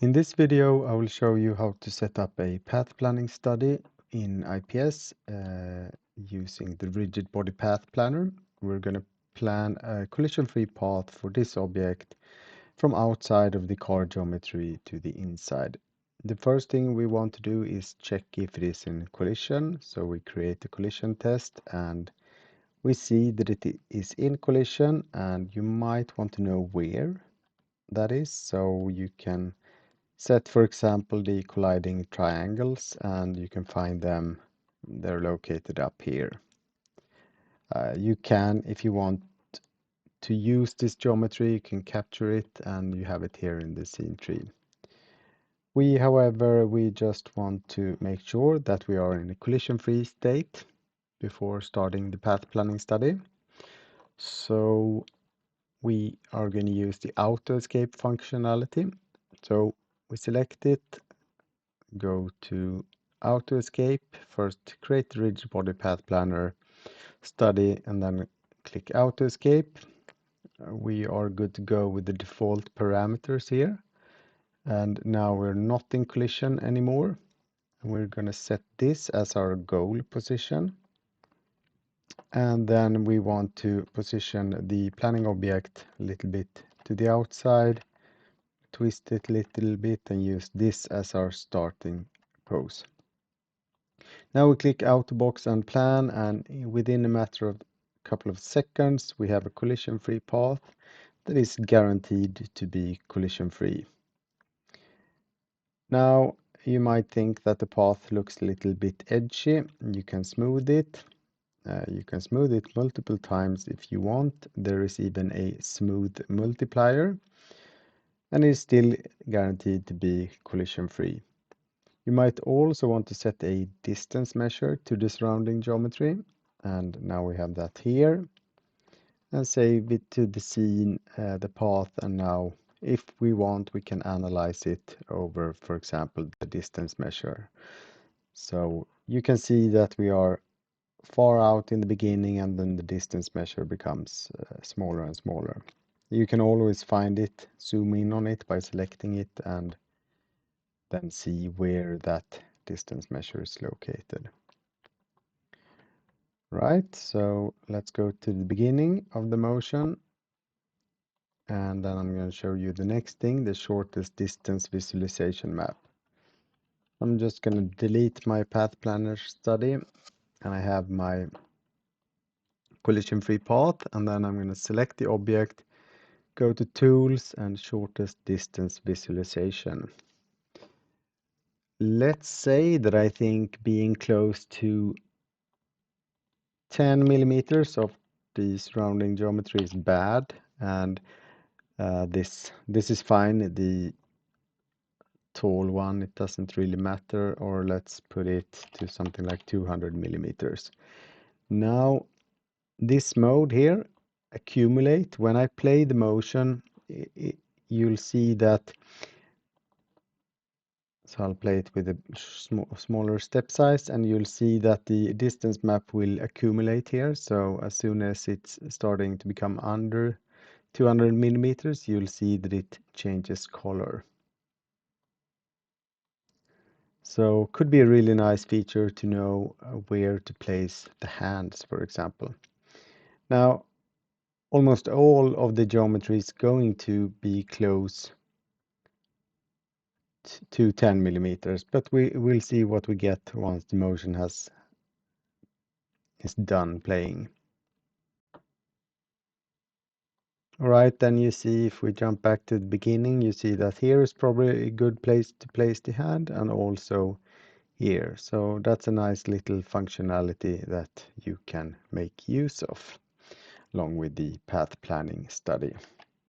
In this video, I will show you how to set up a path planning study in IPS using the rigid body path planner. We're going to plan a collision-free path for this object from outside of the car geometry to the inside. The first thing we want to do is check if it is in collision. So we create a collision test and we see that it is in collision, and you might want to know where that is, so you can set, for example, the colliding triangles, and you can find them. They're located up here. You can, if you want to use this geometry, you can capture it and you have it here in the scene tree. However, we just want to make sure that we are in a collision-free state before starting the path planning study. So we are going to use the auto escape functionality. So we select it, go to auto escape, first create the rigid body path planner study, and then click auto escape. We are good to go with the default parameters here, and now we're not in collision anymore. We're going to set this as our goal position, and then we want to position the planning object a little bit to the outside, twist it a little bit, and use this as our starting pose. Now we click Auto Box and Plan, and within a matter of a couple of seconds we have a collision-free path that is guaranteed to be collision-free. Now you might think that the path looks a little bit edgy. You can smooth it. You can smooth it multiple times if you want. There is even a smooth multiplier, and it's still guaranteed to be collision-free. You might also want to set a distance measure to the surrounding geometry, and now we have that here, and save it to the scene, the path, and now if we want we can analyze it over, for example, the distance measure. So you can see that we are far out in the beginning, and then the distance measure becomes smaller and smaller. You can always find it, zoom in on it by selecting it, and then see where that distance measure is located. Right, so let's go to the beginning of the motion, and then I'm going to show you the next thing, the shortest distance visualization map. I'm just going to delete my path planner study, and I have my collision-free path, and then I'm going to select the object, go to Tools and Shortest Distance Visualization. Let's say that I think being close to 10 millimeters of the surrounding geometry is bad, and this is fine. The tall one, it doesn't really matter, or let's put it to something like 200 millimeters. Now this mode here, accumulate, when I play the motion, you'll see that, so I'll play it with a smaller step size, and you'll see that the distance map will accumulate here. So as soon as it's starting to become under 200 millimeters, you'll see that it changes color. So could be a really nice feature to know where to place the hands, for example. Now, almost all of the geometry is going to be close to 10 millimeters, but we will see what we get once the motion is done playing. All right, then you see, if we jump back to the beginning, you see that here is probably a good place to place the hand, and also here. So that's a nice little functionality that you can make use of along with the path planning study.